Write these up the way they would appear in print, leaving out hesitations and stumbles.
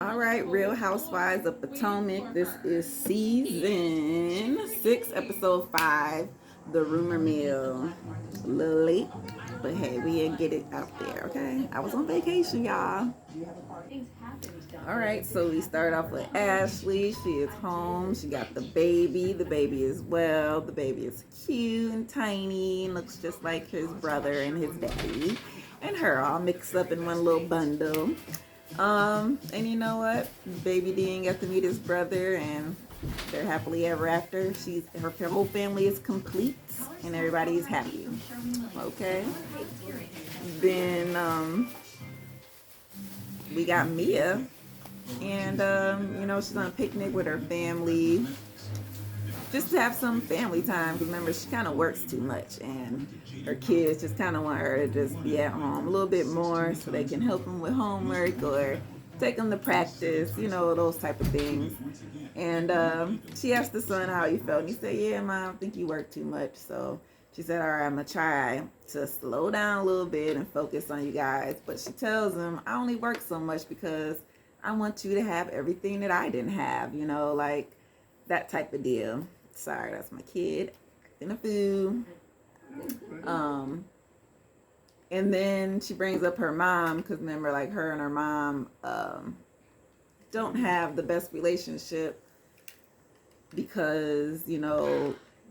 All right, Real Housewives of Potomac. This is season 6, episode 5, The Rumor Mill. A little late, but hey, we didn't get it out there, okay? I was on vacation, y'all. All right, so we start off with Ashley. She is home. She got the baby. The baby is well. The baby is cute and tiny and looks just like his brother and his daddy and her all mixed up in one little bundle. And you know what? Baby Dean got to meet his brother, and they're happily ever after. Her whole family is complete, and everybody is happy. Okay. Then we got Mia, and she's on a picnic with her family, just to have some family time. Because remember, she kind of works too much, and her kids just kind of want her to just be at home a little bit more, so they can help them with homework or take them to practice, those type of things. And she asked the son how he felt, and he said, "Yeah, Mom, I think you work too much." So she said, "All right, I'm gonna try to slow down a little bit and focus on you guys." But she tells him, "I only work so much because I want you to have everything that I didn't have, like that type of deal." Sorry, that's my kid acting a fool. And then she brings up her mom, because remember, like, her and her mom don't have the best relationship because,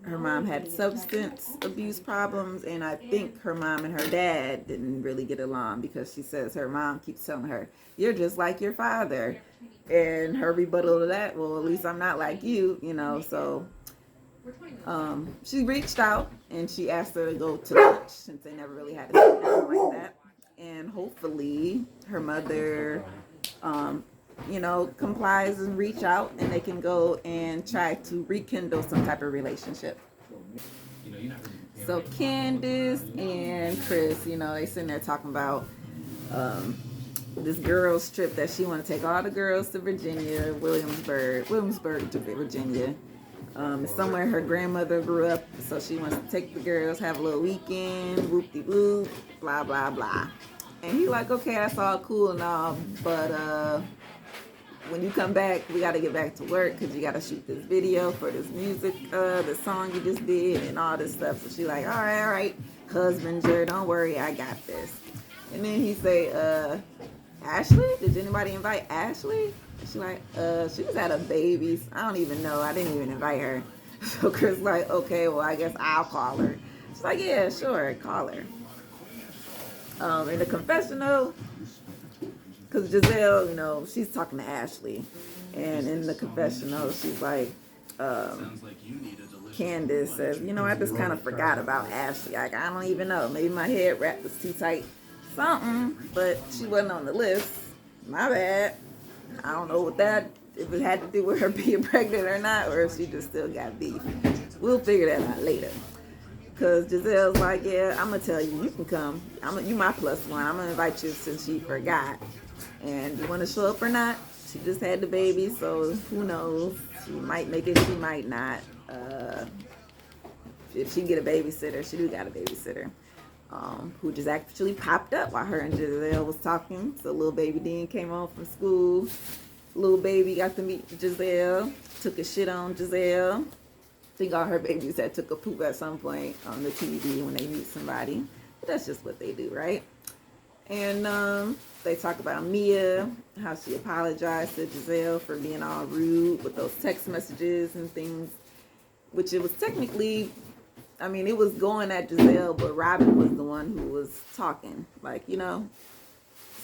her mom had substance abuse problems, and I think her mom and her dad didn't really get along, because she says her mom keeps telling her, "You're just like your father." And her rebuttal to that, "Well, at least I'm not like you," so she reached out and she asked her to go to lunch, since they never really had a sit down like that. And hopefully her mother, complies and reach out, and they can go and try to rekindle some type of relationship. So Candace and Chris, they sitting there talking about this girls trip that she want to take all the girls to Virginia, Williamsburg to Virginia. It's somewhere her grandmother grew up, so she wants to take the girls, have a little weekend, whoop-de-whoop, blah, blah, blah. And he's like, "Okay, that's all cool and all, but when you come back, we got to get back to work, because you got to shoot this video for this music, the song you just did, and all this stuff." So she's like, all right, husbander, don't worry, I got this. And then he say, "Ashley? Did anybody invite Ashley?" She's like, she was at a baby's. I don't even know. I didn't even invite her." So Chris like, "Okay, well, I guess I'll call her." She's like, "Yeah, sure, call her." In the confessional, because Giselle, she's talking to Ashley. And in the confessional, she's like, Candace says, "I just kind of forgot about Ashley. Like, I don't even know. Maybe my head wrap was too tight. Something, but she wasn't on the list. My bad. I don't know if it had to do with her being pregnant or not, or if she just still got beef. We'll figure that out later." Because Giselle's like, "Yeah, I'm going to tell you, you can come. You my plus one. I'm going to invite you since she forgot. And you want to show up or not?" She just had the baby, so who knows? She might make it, she might not. If she get a babysitter, she do got a babysitter. Who just actually popped up while her and Giselle was talking. So little baby Dean came home from school. Little baby got to meet Giselle. Took a shit on Giselle. I think all her babies had took a poop at some point on the TV when they meet somebody. But that's just what they do, right? And they talk about Mia, how she apologized to Giselle for being all rude with those text messages and things. Which it was technically, it was going at Giselle, but Robin was the one who was talking,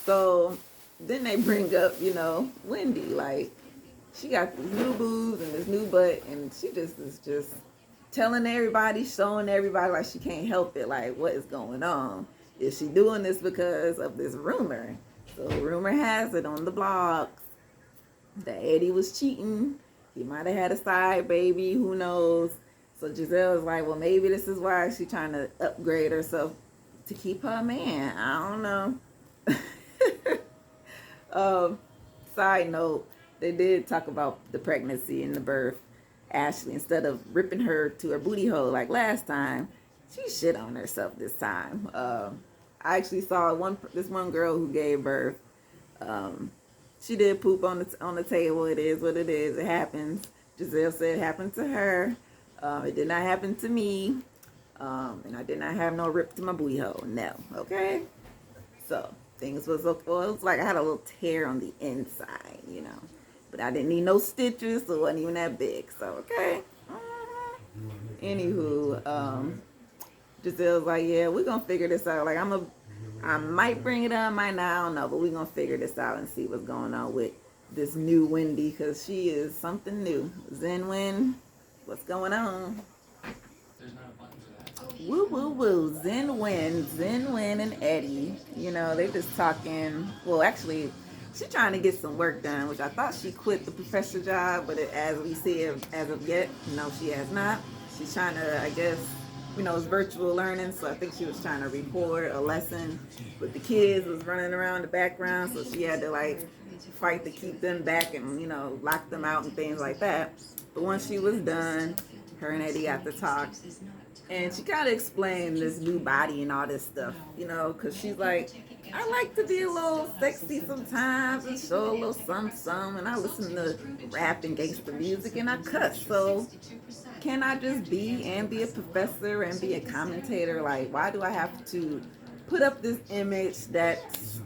So then they bring up, Wendy, like, she got these new boobs and this new butt, and she just is just telling everybody, showing everybody, like, she can't help it, like, what is going on? Is she doing this because of this rumor? So rumor has it on the blogs that Eddie was cheating. He might have had a side baby, who knows? So Giselle's like, well, maybe this is why she's trying to upgrade herself to keep her man. I don't know. Side note, they did talk about the pregnancy and the birth. Ashley, instead of ripping her to her booty hole like last time, she shit on herself this time. I actually saw this one girl who gave birth. she did poop on the table. It is what it is. It happens. Giselle said it happened to her. It did not happen to me. And I did not have no rip to my booty hole. No. Okay? So, things was, well, it was like I had a little tear on the inside, you know. But I didn't need no stitches, so it wasn't even that big. So, okay? Anywho, Giselle's like, yeah, we're going to figure this out. Like, I might bring it up, might not, I don't know. But we're going to figure this out and see what's going on with this new Wendy. Because she is something new. Zen Wen, what's going on? Woo, woo, woo. Zen Wen and Eddie. You know, they just talking. Well, actually, she's trying to get some work done, which I thought she quit the professor job, but as we see it, as of yet, no, she has not. She's trying to, I guess, you know, it's virtual learning, so I think she was trying to record a lesson, but the kids was running around the background, so she had to, like, fight to keep them back and, you know, lock them out and things like that. But once she was done, her and Eddie got to talk. And she kind of explained this new body and all this stuff, you know, because she's like, I like to be a little sexy sometimes and show a little some, and I listen to rap and gangster music and I cuss. So can I just be a professor and be a commentator? Like, why do I have to put up this image that's,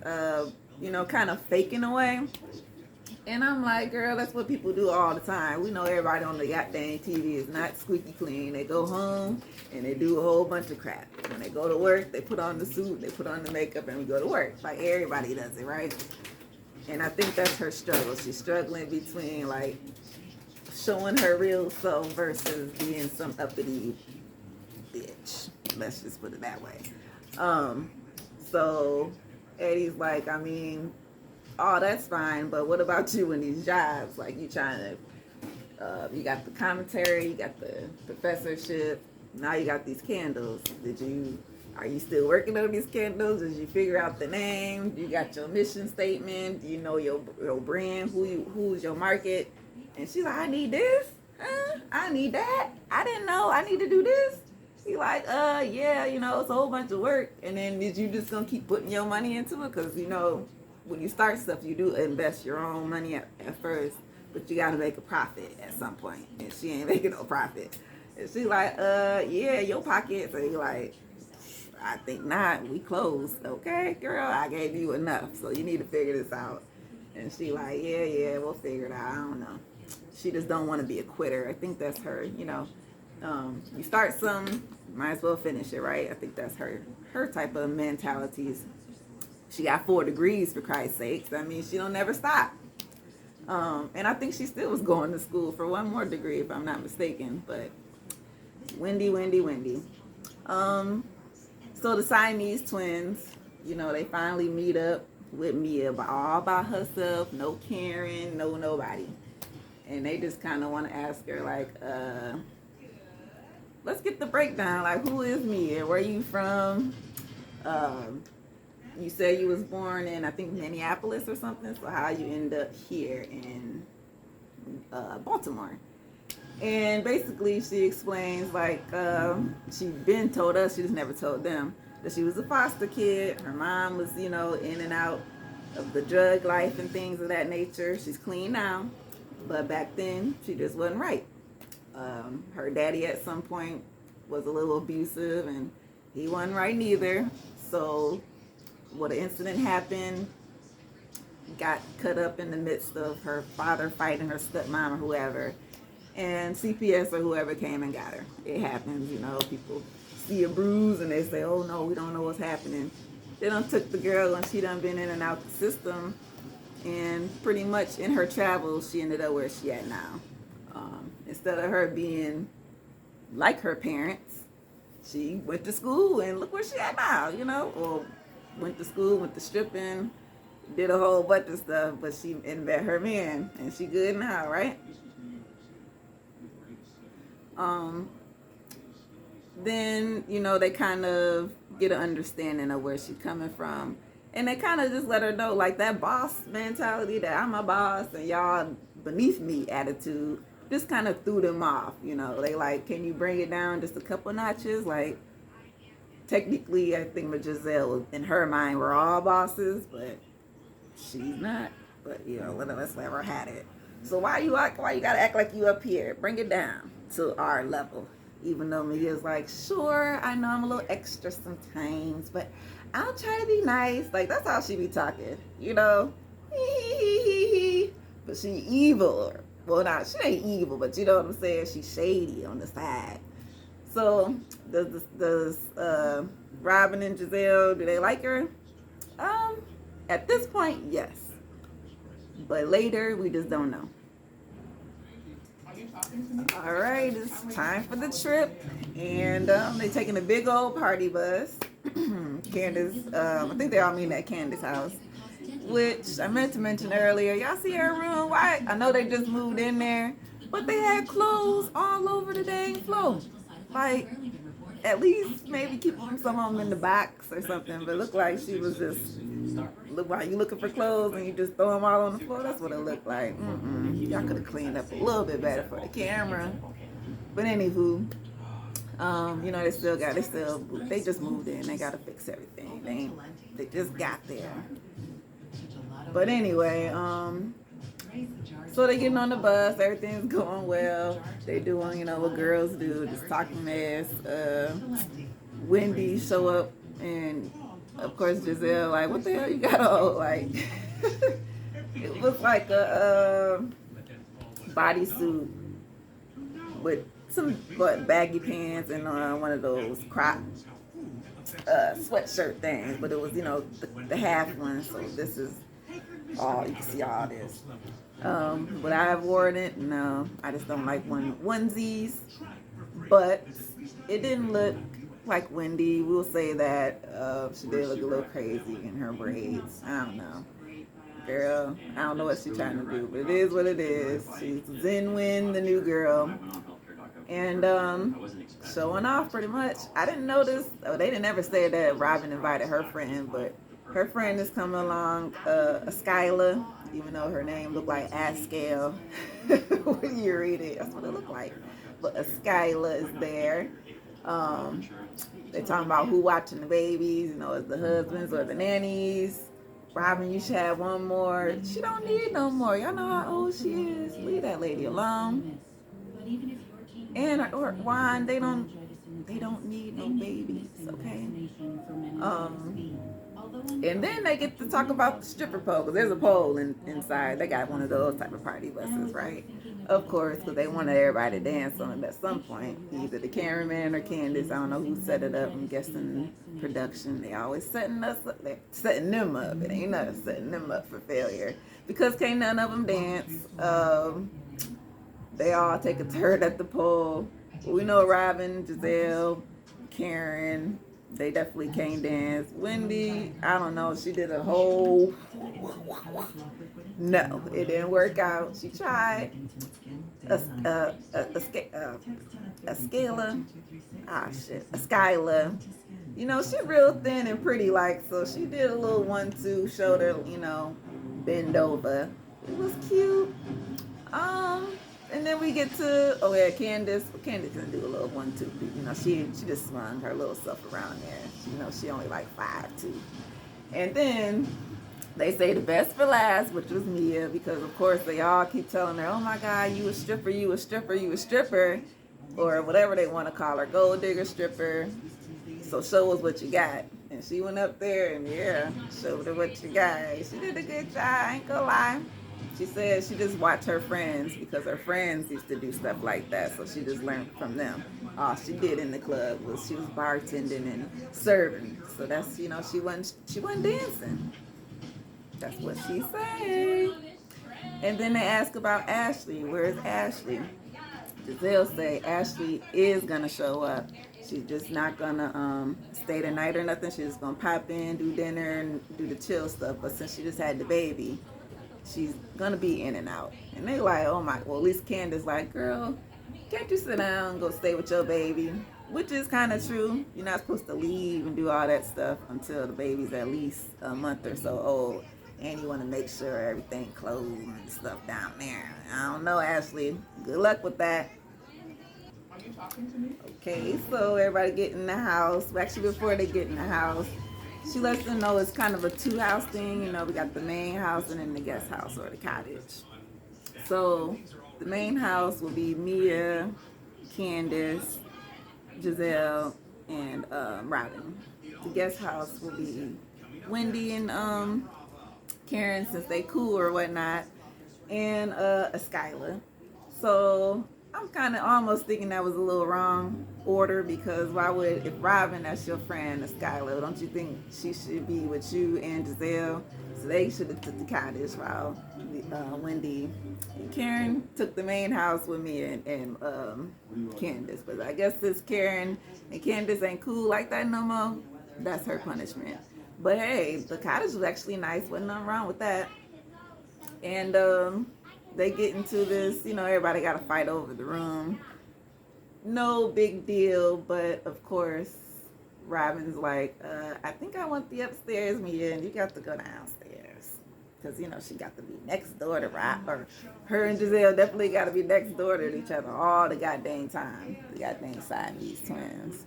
you know, kind of fake in a way? And I'm like, girl, that's what people do all the time. We know everybody on the goddamn TV is not squeaky clean. They go home and they do a whole bunch of crap. When they go to work, they put on the suit, they put on the makeup, and we go to work. Like, everybody does it, right? And I think that's her struggle. She's struggling between, like, showing her real self versus being some uppity bitch. Let's just put it that way. So Eddie's like, I mean, oh, that's fine, but what about you in these jobs? Like, you trying to, you got the commentary, you got the professorship, now you got these candles. Are you still working on these candles? Did you figure out the name? You got your mission statement? Do you know your brand? Who's your market? And she's like, I need this. I need that. I didn't know I need to do this. He's like, yeah, you know, it's a whole bunch of work. And then did you just gonna keep putting your money into it? Because, you know, when you start stuff, you do invest your own money at first, but you got to make a profit at some point. And she ain't making no profit. And she's like, yeah, your pocket. So you're like, I think not. We closed. Okay, girl, I gave you enough. So you need to figure this out. And she like, yeah, we'll figure it out. I don't know. She just don't want to be a quitter. I think that's her, you know. You start something, might as well finish it, right? I think that's her type of mentalities. She got 4 degrees, for Christ's sakes. I mean, she don't never stop. And I think she still was going to school for one more degree, if I'm not mistaken. But Wendy. So the Siamese twins, you know, they finally meet up with Mia all by herself. No Karen, no nobody. And they just kind of want to ask her, like, let's get the breakdown. Like, who is Mia? Where are you from? You said you was born in, I think, Minneapolis or something. So how you end up here in Baltimore? And basically she explains, like, she been told us, she just never told them, that she was a foster kid. Her mom was, you know, in and out of the drug life and things of that nature. She's clean now, but back then she just wasn't right. Her daddy at some point was a little abusive and he wasn't right neither. So what an incident happened, got cut up in the midst of her father fighting her stepmom or whoever, and CPS or whoever came and got her. It happens, you know, people see a bruise and they say, oh no, we don't know what's happening. They done took the girl and she done been in and out the system, and pretty much in her travels she ended up where she at now. Instead of her being like her parents, she went to school and look where she at now, you know, or went to school, went to stripping, did a whole bunch of stuff, but she met her man, and she good now, right? Then, you know, they kind of get an understanding of where she's coming from, and they kind of just let her know, like, that boss mentality, that I'm a boss and y'all beneath me attitude, just kind of threw them off, you know. They like, can you bring it down just a couple notches? Like, technically, I think with Giselle, in her mind, we're all bosses, but she's not. but let's let her have it. So why you gotta act like you up here? Bring it down to our level. Even though Mia's like, sure, I know I'm a little extra sometimes, but I'll try to be nice. Like, that's how she be talking, But she evil. Well, she ain't evil, but you know what I'm saying? She's shady on the side. So, does Robin and Giselle, do they like her? At this point, yes. But later, we just don't know. All right, it's time for the trip, and they're taking a big old party bus. Candace, I think they all meet at Candace's house, which I meant to mention earlier. Y'all see her room? Why? I know they just moved in there, but they had clothes all over the dang floor. Like, at least maybe keep some of them in the box or something, but it looked like she was just, look like you looking for clothes and you just throw them all on the floor. That's what it looked like. Y'all could have cleaned up a little bit better for the camera. But anywho, they just moved in. They got to fix everything. They just got there. But anyway, so they getting on the bus, everything's going well. They doing, what girls do, just talking mess. Wendy show up, and of course Giselle like, what the hell you got on? Like, it was like a bodysuit with some baggy pants and one of those crop sweatshirt things, but it was, the half one. So this is all you can see all this. Would I have worn it? No, I just don't like onesies. But it didn't look like Wendy. We'll say that she did look a little crazy in her braids. I don't know, girl. I don't know what she's trying to do, but it is what it is. She's Zinwin, the new girl, and showing off pretty much. I didn't notice. They didn't ever say that Robin invited her friend, but her friend is coming along, Skyla, even though her name looked like Ascale. When you read it, that's what it looked like. But Skyla is there. They're talking about who watching the babies, is the husbands or the nannies. Robin, you should have one more. She don't need no more. Y'all know how old she is. Leave that lady alone. And or Juan, they don't need no babies, okay? And then they get to talk about the stripper pole, because there's a pole inside. They got one of those type of party buses, right? Of course, because they wanted everybody to dance on it at some point. Either the cameraman or Candace. I don't know who set it up. I'm guessing production. They always setting us up. They're setting them up. It ain't us setting them up for failure. Because can't none of them dance. They all take a turn at the pole. We know Robin, Giselle, Karen, they definitely can't dance. Wendy, I don't know, she did a whole... No, it didn't work out. She tried. A Skyla. She's real thin and pretty, so she did a little 1-2, shoulder, bend over. It was cute. And then we get to, Candace. Candace can do a little 1-2. She just swung her little stuff around there. She only like 5'2". And then they say the best for last, which was Mia, because of course they all keep telling her, oh my God, you a stripper, you a stripper, you a stripper, or whatever they want to call her, gold digger stripper. So show us what you got. And she went up there and showed her what you got. She did a good job, I ain't gonna lie. She said she just watched her friends because her friends used to do stuff like that, so she just learned from them. All she did in the club was she was bartending and serving. So that's she wasn't dancing. That's what she said. And then they ask about Ashley. Where's Ashley? Giselle say Ashley is gonna show up. She's just not gonna stay the night or nothing. She's just gonna pop in, do dinner, and do the chill stuff. But since she just had the baby, she's gonna be in and out. And they like, oh my, well at least Candace like, girl, can't you sit down and go stay with your baby? Which is kind of true. You're not supposed to leave and do all that stuff until the baby's at least a month or so old. And you want to make sure everything closed and stuff down there. I don't know, Ashley. Good luck with that. Are you talking to me? Okay, so everybody get in the house. Actually, before they get in the house, she lets them know it's kind of a 2-house thing. You know, we got the main house and then the guest house or the cottage. So the main house will be Mia, Candace, Giselle, and Robin. The guest house will be Wendy and Karen, since they cool or whatnot, and a Skylar. So I'm kind of almost thinking that was a little wrong order, because why would, if Robin, that's your friend, a Skylar, don't you think she should be with you and Giselle? So they should have took the cottage, while Wendy and Karen took the main house with me and Candace. But I guess since Karen and Candace ain't cool like that no more, that's her punishment. But hey, the cottage was actually nice. Wasn't nothing wrong with that. And they get into this, you know, everybody got to fight over the room. No big deal, but of course, Robin's like, I think I want the upstairs, Mia, and you got to go downstairs. Because, you know, she got to be next door to Rob, or her and Giselle definitely got to be next door to each other all the goddamn time. The goddamn Siamese twins.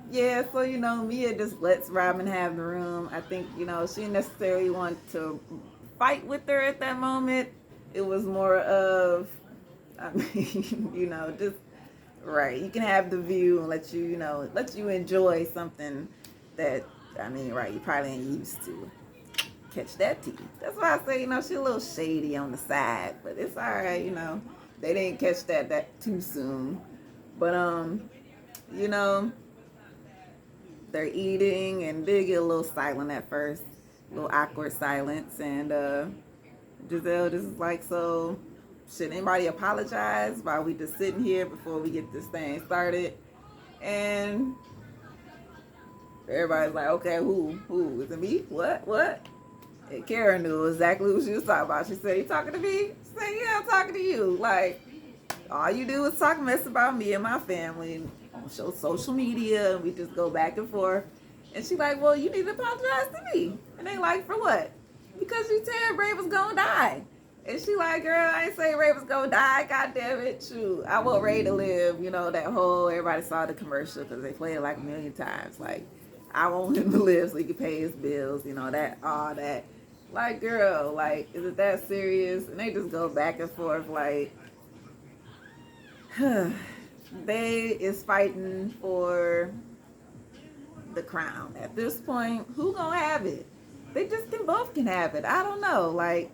Yeah, so, you know, Mia just lets Robin have the room. I think, you know, she didn't necessarily want to fight with her at that moment. It was more of, I mean, you know, just, right, you can have the view and let you, you know, let you enjoy something that, I mean, right, you probably ain't used to. Catch that tea. That's why I say, you know, she's a little shady on the side, but it's all right, you know. They didn't catch that too soon. But, you know, they're eating and they get a little silent at first, a little awkward silence, and Giselle just is like, so should anybody apologize while we just sitting here before we get this thing started? And everybody's like, okay, who is it, me? What? And Karen knew exactly who she was talking about. She said, you talking to me? She said, yeah, I'm talking to you. Like, all you do is talk mess about me and my family on social media, and we just go back and forth. And she like, well, you need to apologize to me. And they like, for what? Because you said Ray was gonna die. And she like, girl, I ain't say Ray was gonna die. God damn it, true. I want Ray to live. You know, that whole, everybody saw the commercial because they played it like a million times. Like, I want him to live so he can pay his bills. You know, that, all that. Like, girl, like, is it that serious? And they just go back and forth like, they is fighting for the crown. At this point, who gonna have it? They just both can have it. I don't know. Like,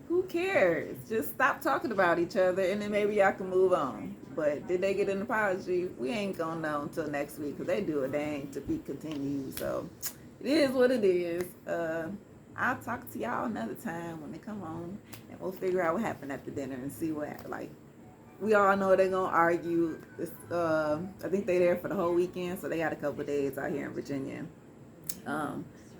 who cares? Just stop talking about each other, and then maybe y'all can move on. But did they get an apology? We ain't gonna know until next week, because they do a dang to be continued. So it is what it is. I'll talk to y'all another time when they come on, and we'll figure out what happened at the dinner and see what, like, we all know they're gonna argue. I think they're there for the whole weekend, so they got a couple of days out here in Virginia.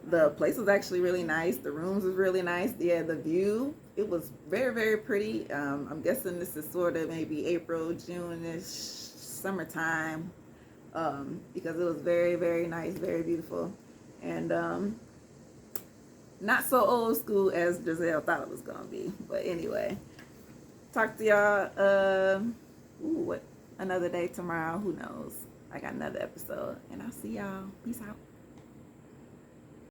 The place was actually really nice. The rooms was really nice. Yeah, the view, it was very, very pretty. I'm guessing this is sort of maybe April, June-ish, summertime, because it was very, very nice, very beautiful, and not so old school as Giselle thought it was gonna be. But anyway, talk to y'all another day tomorrow. Who knows? I got another episode, and I'll see y'all. Peace out.